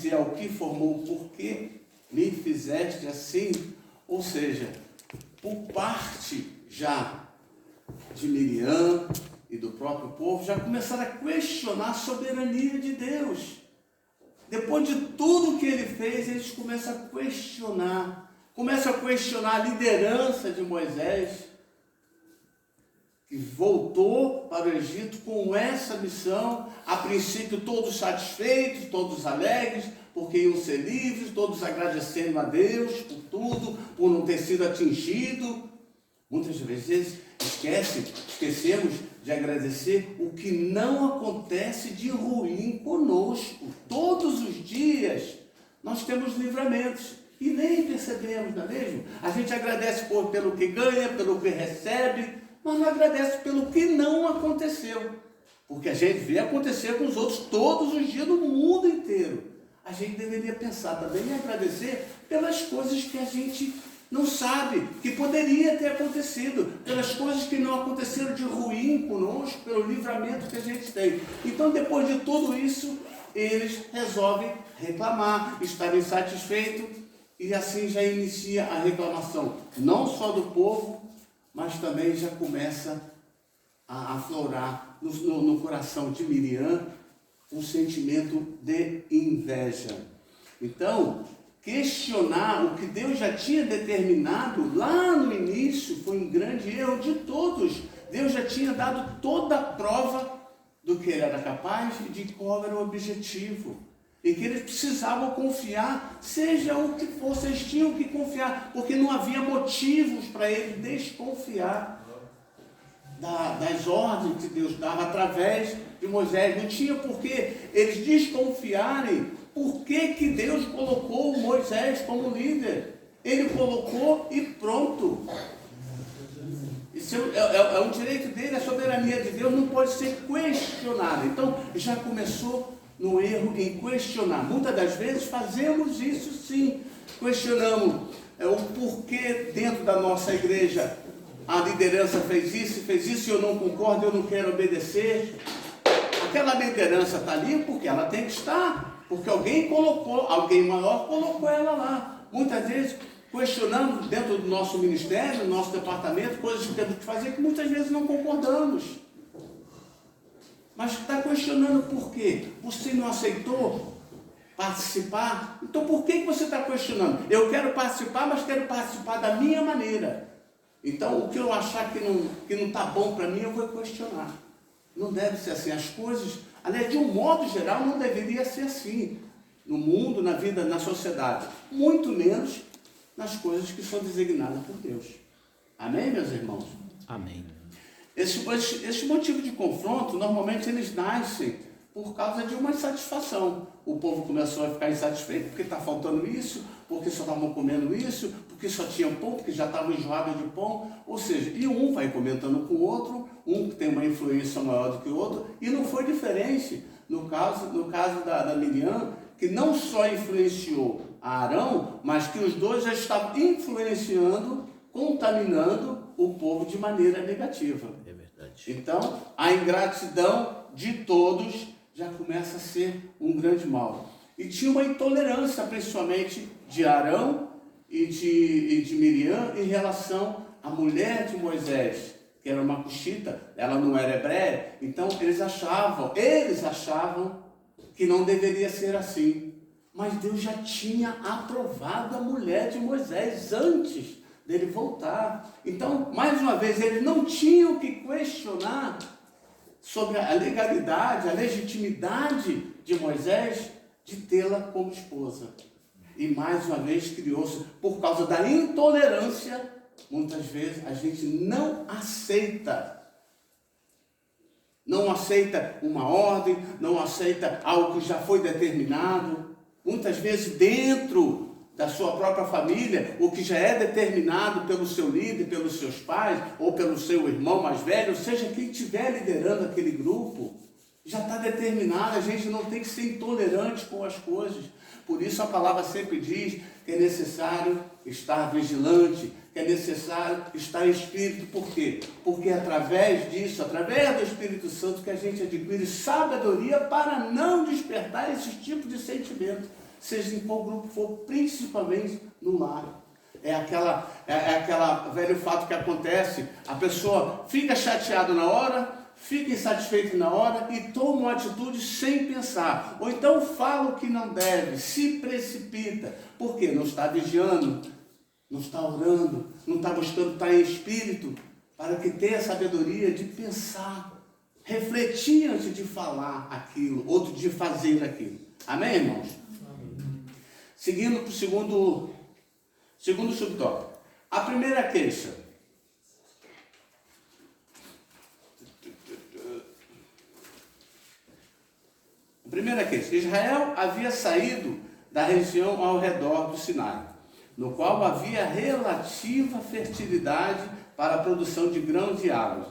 e ao que formou, por que me fizeste assim? Ou seja, por parte já de Miriam e do próprio povo, já começaram a questionar a soberania de Deus. Depois de tudo que ele fez, eles começam a questionar a liderança de Moisés, que voltou para o Egito com essa missão, a princípio todos satisfeitos, todos alegres, porque iam ser livres, todos agradecendo a Deus por tudo, por não ter sido atingido. Muitas vezes esquecemos de agradecer o que não acontece de ruim conosco. Todos os dias nós temos livramentos e nem percebemos, não é mesmo? A gente agradece pelo que ganha, pelo que recebe, mas não agradece pelo que não aconteceu. Porque a gente vê acontecer com os outros todos os dias no mundo inteiro. A gente deveria pensar também em agradecer pelas coisas que a gente não sabe, que poderia ter acontecido, pelas coisas que não aconteceram de ruim conosco, pelo livramento que a gente tem. Então, depois de tudo isso, eles resolvem reclamar, estar insatisfeitos, e assim já inicia a reclamação, não só do povo, mas também já começa a aflorar no coração de Miriam um sentimento de inveja. Então, questionar o que Deus já tinha determinado lá no início foi um grande erro de todos. Deus já tinha dado toda a prova do que ele era capaz e de qual era o objetivo. E que eles precisavam confiar, seja o que fosse, eles tinham que confiar, porque não havia motivos para eles desconfiar das ordens que Deus dava através de Moisés. Não tinha por que eles desconfiarem. Por que Deus colocou Moisés como líder? Ele colocou e pronto. Isso é um direito dele, a soberania de Deus não pode ser questionada. Então já começou no erro em questionar. Muitas das vezes fazemos isso sim. Questionamos o porquê dentro da nossa igreja a liderança fez isso e eu não concordo, eu não quero obedecer. Aquela liderança está ali porque ela tem que estar, porque alguém maior colocou ela lá. Muitas vezes questionamos dentro do nosso ministério, do nosso departamento, coisas que temos que fazer que muitas vezes não concordamos. Mas está questionando por quê? Você não aceitou participar? Então por que você está questionando? Eu quero participar, mas quero participar da minha maneira. Então o que eu achar que não está bom para mim, eu vou questionar. Não deve ser assim. As coisas, aliás, de um modo geral, não deveria ser assim. No mundo, na vida, na sociedade. Muito menos nas coisas que são designadas por Deus. Amém, meus irmãos? Amém. Esse motivo de confronto, normalmente eles nascem por causa de uma insatisfação. O povo começou a ficar insatisfeito porque está faltando isso, porque só estavam comendo isso, porque só tinha pão, porque já estavam enjoados de pão. Ou seja, e um vai comentando com o outro, um que tem uma influência maior do que o outro, e não foi diferente no caso da Miriam, que não só influenciou a Arão, mas que os dois já estavam influenciando, contaminando o povo de maneira negativa. É verdade. Então, a ingratidão de todos já começa a ser um grande mal. E tinha uma intolerância, principalmente de Arão e de Miriam, em relação à mulher de Moisés, que era uma cuxita, ela não era hebreia. Então, eles achavam que não deveria ser assim. Mas Deus já tinha aprovado a mulher de Moisés antes dele voltar. Então, mais uma vez, eles não tinham que questionar sobre a legalidade, a legitimidade de Moisés de tê-la como esposa. E mais uma vez criou-se, por causa da intolerância, muitas vezes a gente não aceita uma ordem, não aceita algo que já foi determinado. Muitas vezes dentro da sua própria família, o que já é determinado pelo seu líder, pelos seus pais, ou pelo seu irmão mais velho, ou seja, quem estiver liderando aquele grupo, já está determinado. A gente não tem que ser intolerante com as coisas. Por isso a palavra sempre diz que é necessário estar vigilante, que é necessário estar em espírito. Por quê? Porque é através disso, através do Espírito Santo, que a gente adquire sabedoria para não despertar esse tipo de sentimento. seja em qual grupo for, principalmente no lar. É aquela velho fato que acontece, a pessoa fica chateada na hora, fica insatisfeito na hora e toma uma atitude sem pensar. Ou então fala o que não deve, se precipita. Por quê? Não está vigiando, não está orando, não está buscando estar em espírito, para que tenha a sabedoria de pensar, refletir antes de falar aquilo, ou de fazer aquilo. Amém, irmãos? Amém. Seguindo para o segundo subtópico. A primeira queixa. A primeira queixa. Israel havia saído da região ao redor do Sinai, no qual havia relativa fertilidade para a produção de grãos e águas.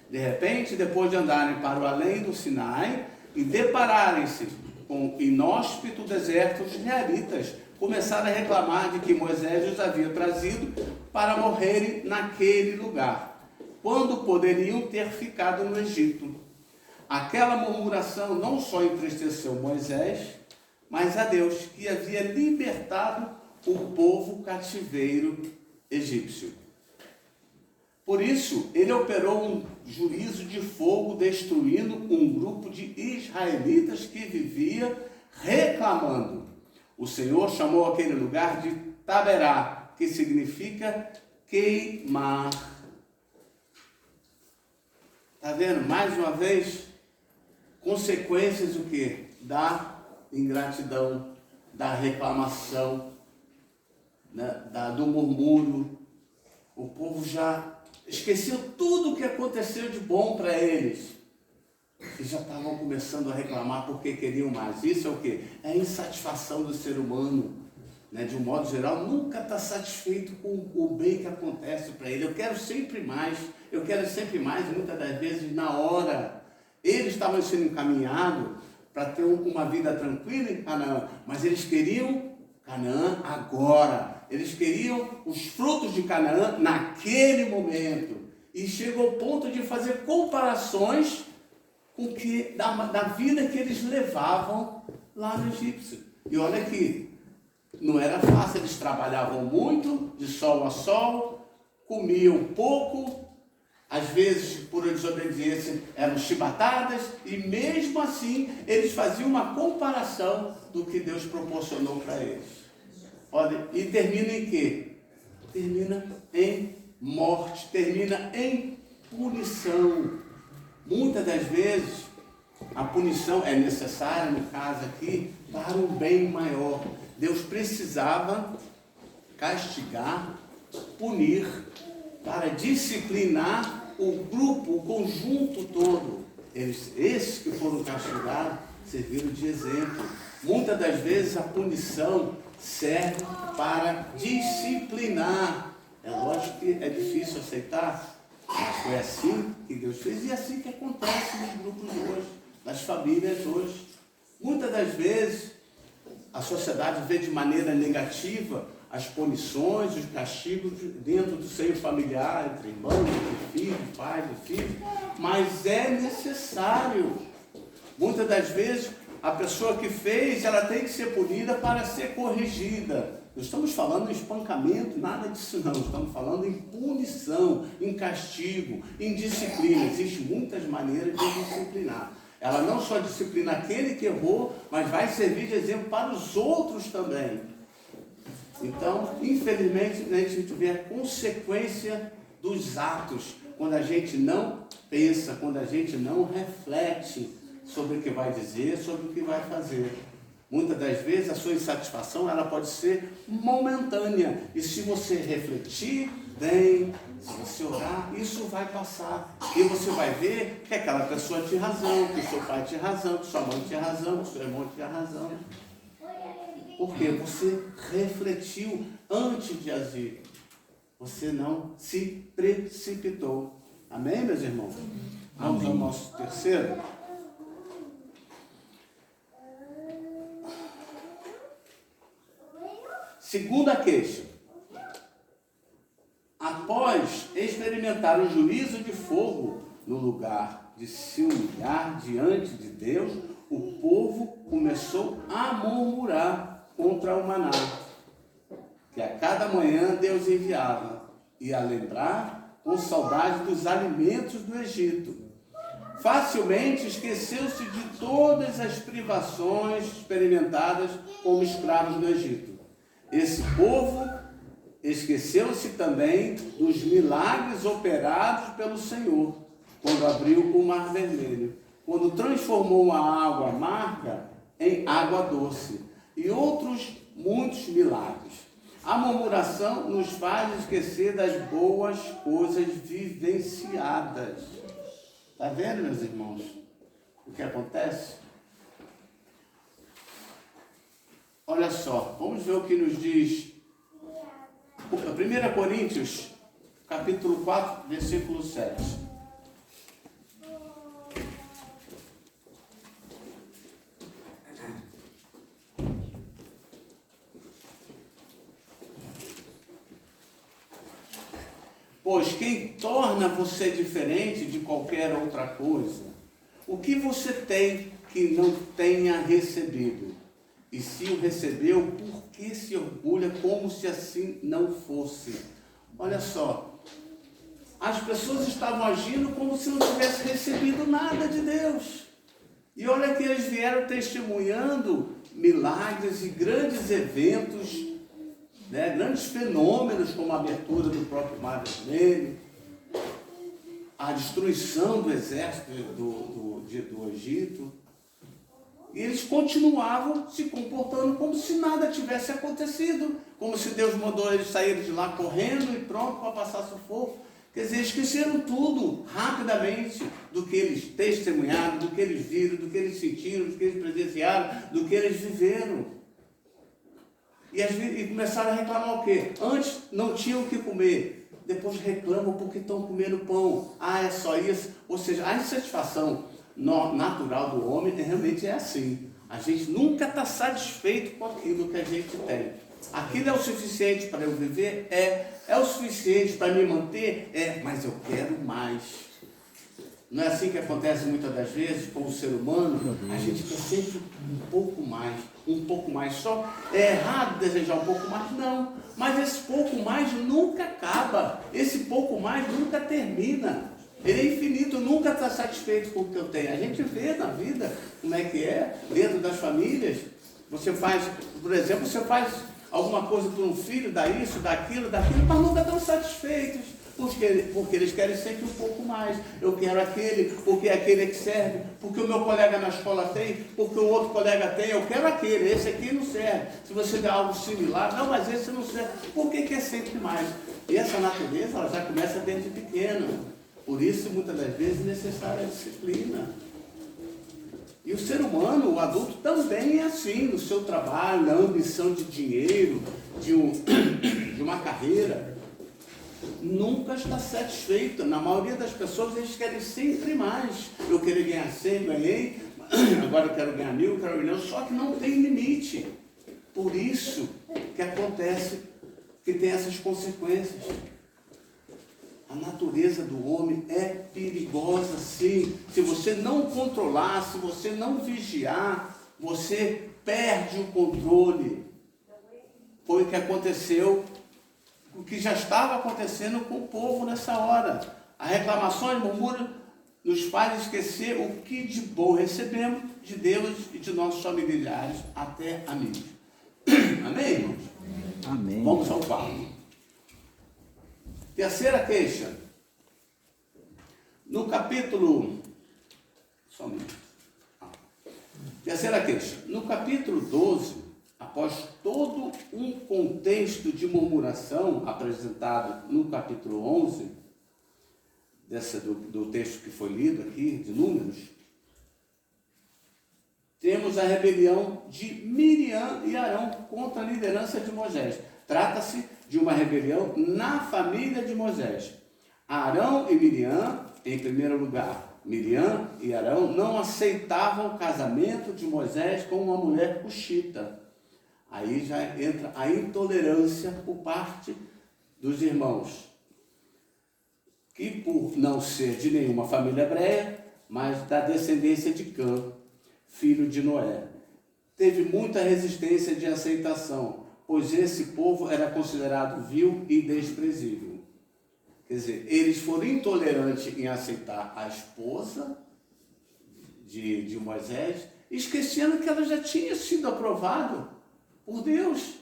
De repente, depois de andarem para o além do Sinai e depararem-se com o inóspito deserto, os israelitas começaram a reclamar de que Moisés os havia trazido para morrerem naquele lugar, quando poderiam ter ficado no Egito. Aquela murmuração não só entristeceu Moisés, mas a Deus, que havia libertado o povo cativeiro egípcio. Por isso, ele operou um juízo de fogo, destruindo um grupo de israelitas que vivia reclamando. O Senhor chamou aquele lugar de Taberá, que significa queimar. Está vendo? Mais uma vez, consequências do quê? Da ingratidão, da reclamação, né? Do murmúrio. O povo já esqueceu tudo o que aconteceu de bom para eles. E já estavam começando a reclamar porque queriam mais. Isso é o quê? É a insatisfação do ser humano, né? De um modo geral, nunca está satisfeito com o bem que acontece para ele. Eu quero sempre mais, e muitas das vezes na hora. Eles estavam sendo encaminhados para ter uma vida tranquila em Canaã, mas eles queriam Canaã agora. Eles queriam os frutos de Canaã naquele momento. E chegou ao ponto de fazer comparações com que, da vida que eles levavam lá no Egito. E olha aqui, não era fácil, eles trabalhavam muito, de sol a sol, comiam pouco, às vezes por desobediência eram chibatadas, e mesmo assim eles faziam uma comparação do que Deus proporcionou para eles. Olha, e termina em quê? Termina em morte, termina em punição. Muitas das vezes a punição é necessária, no caso aqui, para um bem maior. Deus precisava castigar, punir, para disciplinar o grupo, o conjunto todo. Esses que foram castigados serviram de exemplo. Muitas das vezes a punição serve para disciplinar. É lógico que é difícil aceitar, mas foi assim que Deus fez e é assim que acontece nos grupos hoje, nas famílias hoje. Muitas das vezes a sociedade vê de maneira negativa as punições, os castigos dentro do seio familiar, entre irmãos, entre filhos, pais e filhos, mas é necessário. Muitas das vezes a pessoa que fez, ela tem que ser punida para ser corrigida. Não estamos falando em espancamento, nada disso não. Estamos falando em punição, em castigo, em disciplina. Existem muitas maneiras de disciplinar. Ela não só disciplina aquele que errou, mas vai servir de exemplo para os outros também. Então, infelizmente, a gente vê a consequência dos atos, quando a gente não pensa, quando a gente não reflete sobre o que vai dizer, sobre o que vai fazer. Muitas das vezes a sua insatisfação ela pode ser momentânea. E se você refletir bem, se você orar, isso vai passar. E você vai ver que aquela pessoa tinha razão, que seu pai tinha razão, que sua mãe tinha razão, que seu irmão tinha razão. Porque você refletiu antes de agir. Você não se precipitou. Amém, meus irmãos? Vamos ao nosso terceiro. Segunda queixa. Após experimentar o juízo de fogo no lugar de se humilhar diante de Deus, o povo começou a murmurar. contra o maná, que a cada manhã Deus enviava, e a lembrar com saudade dos alimentos do Egito. Facilmente esqueceu-se de todas as privações experimentadas como escravos no Egito. Esse povo esqueceu-se também dos milagres operados pelo Senhor, quando abriu o Mar Vermelho, quando transformou a água amarga em água doce, e outros muitos milagres. A murmuração nos faz esquecer das boas coisas vivenciadas. Está vendo, meus irmãos, o que acontece? Olha só, vamos ver o que nos diz 1 Coríntios, capítulo 4, versículo 7. Pois quem torna você diferente de qualquer outra coisa? O que você tem que não tenha recebido? E se o recebeu, por que se orgulha como se assim não fosse? Olha só, as pessoas estavam agindo como se não tivessem recebido nada de Deus. E olha que eles vieram testemunhando milagres e grandes eventos, né, grandes fenômenos, como a abertura do próprio Mar Vermelho, a destruição do exército do Egito. E eles continuavam se comportando como se nada tivesse acontecido, como se Deus mandou eles saírem de lá correndo e pronto para passar sufoco. Quer dizer, esqueceram tudo rapidamente do que eles testemunharam, do que eles viram, do que eles sentiram, do que eles presenciaram, do que eles viveram. E começaram a reclamar o quê? Antes não tinham o que comer, depois reclamam porque estão comendo pão. Ah, é só isso? Ou seja, a insatisfação natural do homem realmente é assim. A gente nunca está satisfeito com aquilo que a gente tem. Aquilo é o suficiente para eu viver? É o suficiente para me manter? Mas eu quero mais. Não é assim que acontece muitas das vezes com o ser humano? A gente quer sempre um pouco mais, um pouco mais. Só é errado desejar um pouco mais? Não. Mas esse pouco mais nunca acaba. Esse pouco mais nunca termina. Ele é infinito, nunca está satisfeito com o que eu tenho. A gente vê na vida como é que é, dentro das famílias. Você faz, por exemplo, você faz alguma coisa por um filho, dá isso, daquilo, mas nunca estão satisfeitos. Porque eles querem sempre um pouco mais. Eu quero aquele, porque é aquele que serve, porque o meu colega na escola tem, porque o outro colega tem, eu quero aquele, esse aqui não serve. Se você der algo similar, não, mas esse não serve. Por que é sempre mais? E essa natureza, ela já começa desde pequena. Por isso, muitas das vezes, é necessária a disciplina. E o ser humano, o adulto, também é assim, no seu trabalho, na ambição de dinheiro, de uma carreira. Nunca está satisfeito. Na maioria das pessoas, eles querem sempre mais. Eu queria ganhar 100, ganhei, agora eu quero ganhar 1000, eu quero 1 milhão, só que não tem limite. Por isso que acontece, que tem essas consequências. A natureza do homem é perigosa, sim. Se você não controlar, se você não vigiar, você perde o controle. Foi o que aconteceu, o que já estava acontecendo com o povo nessa hora. A reclamação e murmúrio nos faz esquecer o que de bom recebemos de Deus e de nossos familiares, até amigos. Amém, irmãos? Amém. Vamos ao quarto. Terceira queixa. No capítulo... Só um minuto. Terceira queixa. No capítulo 12, após todo um contexto de murmuração apresentado no capítulo 11, do texto que foi lido aqui, de Números, temos a rebelião de Miriam e Arão contra a liderança de Moisés. Trata-se de uma rebelião na família de Moisés. Arão e Miriam, em primeiro lugar, Miriam e Arão não aceitavam o casamento de Moisés com uma mulher cuxita. Aí já entra a intolerância por parte dos irmãos, que por não ser de nenhuma família hebreia, mas da descendência de Cã, filho de Noé. teve muita resistência de aceitação, pois esse povo era considerado vil e desprezível. Quer dizer, eles foram intolerantes em aceitar a esposa de Moisés, esquecendo que ela já tinha sido aprovada por Deus.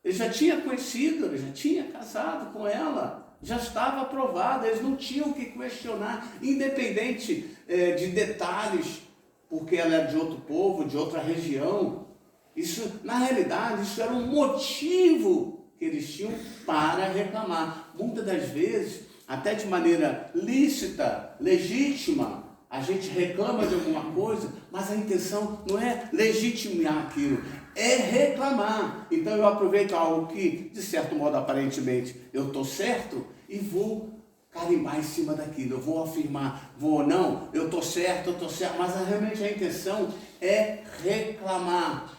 Ele já tinha conhecido, ele já tinha casado com ela, já estava aprovada, eles não tinham que questionar, independente de detalhes, porque ela era de outro povo, de outra região. Isso, na realidade, isso era um motivo que eles tinham para reclamar. Muitas das vezes, até de maneira lícita, legítima, a gente reclama de alguma coisa, mas a intenção não é legitimar aquilo, é reclamar. Então eu aproveito algo que, de certo modo, aparentemente, eu estou certo e vou carimbar em cima daquilo, eu vou afirmar, não, eu estou certo, mas realmente a intenção é reclamar,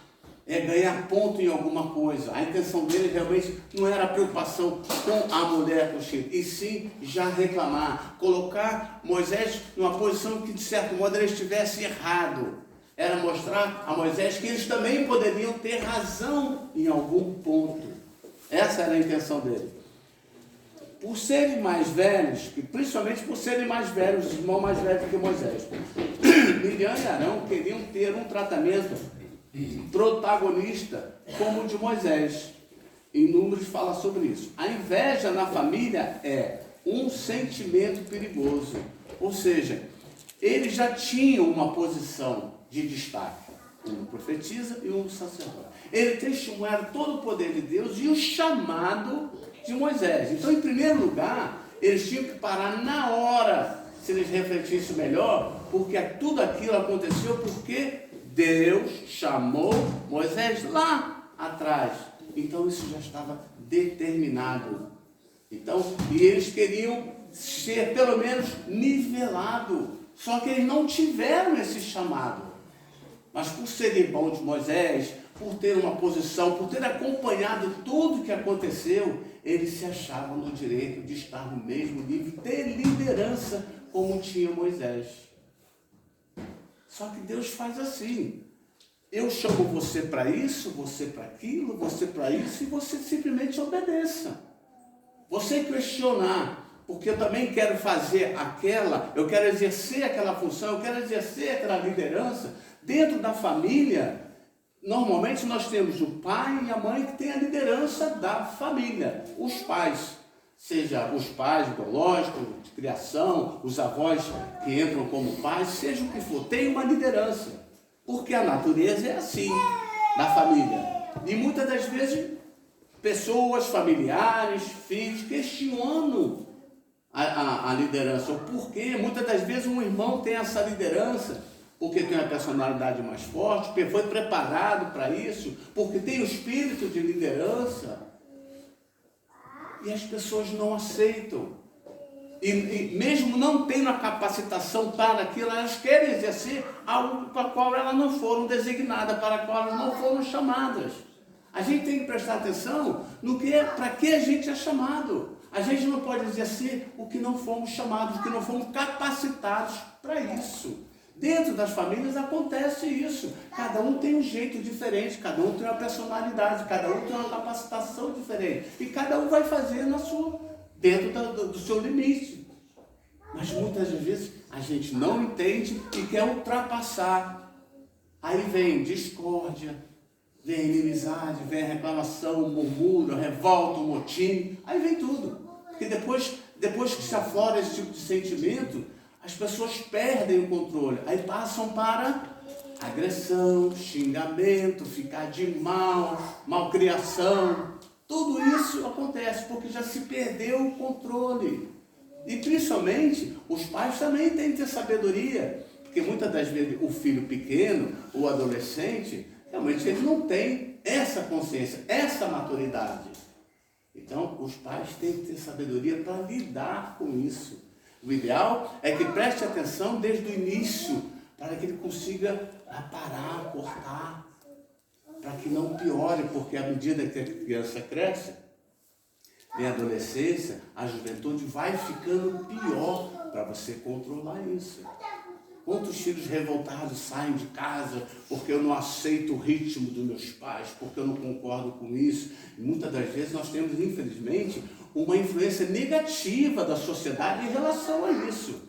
é ganhar ponto em alguma coisa. A intenção dele realmente não era a preocupação com a mulher com Chile, e sim já reclamar, colocar Moisés numa posição que, de certo modo, ele estivesse errado. Era mostrar a Moisés que eles também poderiam ter razão em algum ponto. Essa era a intenção dele. Por serem mais velhos, e principalmente por serem mais velhos, os irmãos mais velhos que Moisés, Miriam e Arão queriam ter um tratamento protagonista como o de Moisés. Em Números fala sobre isso. A inveja na família é um sentimento perigoso. Ou seja, eles já tinham uma posição de destaque. Um profetiza e um sacerdote. Ele testemunharam todo o poder de Deus e o chamado de Moisés. Então, em primeiro lugar, eles tinham que parar na hora, se eles refletissem melhor, porque tudo aquilo aconteceu porque Deus chamou Moisés lá atrás. Então isso já estava determinado. Então, e eles queriam ser pelo menos nivelado. Só que eles não tiveram esse chamado. Mas por ser irmão de Moisés, por ter uma posição, por ter acompanhado tudo o que aconteceu, eles se achavam no direito de estar no mesmo nível de liderança como tinha Moisés. Só que Deus faz assim. Eu chamo você para isso, você para aquilo, você para isso, e você simplesmente obedeça. Você questionar, porque eu também quero fazer eu quero exercer aquela função, eu quero exercer aquela liderança. Dentro da família, normalmente nós temos o pai e a mãe que tem a liderança da família. Os pais, seja os pais biológicos, de criação, os avós que entram como pais, seja o que for, tem uma liderança. Porque a natureza é assim, da família. E muitas das vezes, pessoas, familiares, filhos, questionam a liderança. O porquê? Muitas das vezes um irmão tem essa liderança, porque tem uma personalidade mais forte, porque foi preparado para isso, porque tem o espírito de liderança. E as pessoas não aceitam. E mesmo não tendo a capacitação para aquilo, elas querem exercer algo para o qual elas não foram designadas, para o qual elas não foram chamadas. A gente tem que prestar atenção no que para que a gente é chamado. A gente não pode exercer o que não fomos chamados, o que não fomos capacitados para isso. Dentro das famílias acontece isso. Cada um tem um jeito diferente, cada um tem uma personalidade, cada um tem uma capacitação diferente. E cada um vai fazer dentro do seu limite. Mas muitas vezes a gente não entende e quer ultrapassar. Aí vem discórdia, vem inimizade, vem reclamação, murmúrio, revolta, motim. Aí vem tudo. Porque depois que se aflora esse tipo de sentimento, as pessoas perdem o controle. Aí passam para agressão, xingamento, ficar de malcriação. Tudo isso acontece porque já se perdeu o controle. E principalmente, os pais também têm que ter sabedoria. Porque muitas das vezes o filho pequeno, o adolescente, realmente ele não tem essa consciência, essa maturidade. Então, os pais têm que ter sabedoria para lidar com isso. O ideal é que preste atenção desde o início, para que ele consiga parar, cortar, para que não piore, porque à medida que a criança cresce, vem a adolescência, a juventude vai ficando pior para você controlar isso. Quantos filhos revoltados saem de casa porque eu não aceito o ritmo dos meus pais, porque eu não concordo com isso? E muitas das vezes nós temos, infelizmente, uma influência negativa da sociedade em relação a isso.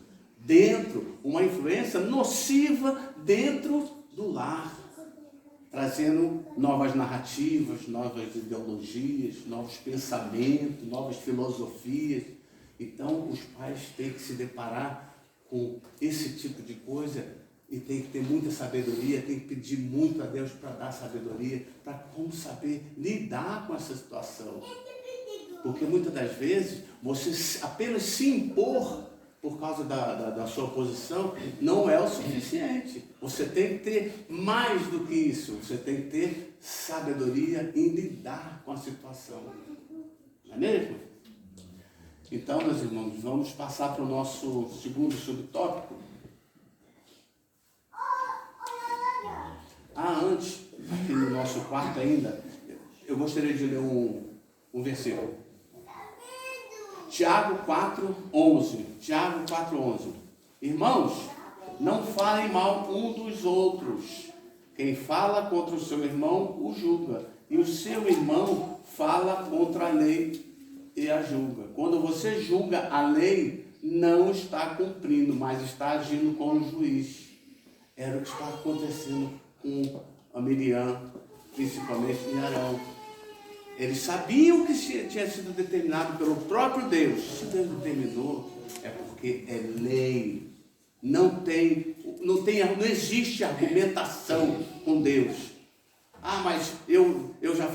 Uma influência nociva dentro do lar, trazendo novas narrativas, novas ideologias, novos pensamentos, novas filosofias. Então, os pais têm que se deparar com esse tipo de coisa e tem que ter muita sabedoria, tem que pedir muito a Deus para dar sabedoria, para como saber lidar com essa situação. Porque muitas das vezes, você apenas se impor por causa da sua posição não é o suficiente. Você tem que ter mais do que isso, você tem que ter sabedoria em lidar com a situação. Não é mesmo? Então, meus irmãos, vamos passar para o nosso segundo subtópico. Antes, aqui no nosso quarto ainda, eu gostaria de ler um versículo. Tiago 4:11. Tiago 4:11. Irmãos, não falem mal um dos outros. Quem fala contra o seu irmão o julga, e o seu irmão fala contra a lei e a julga. Quando você julga a lei, não está cumprindo, mas está agindo como juiz. Era o que estava acontecendo com a Miriam, principalmente em Arão. Eles sabiam que tinha sido determinado pelo próprio Deus. Se Deus determinou, é porque é lei. Não existe argumentação com Deus. Mas eu já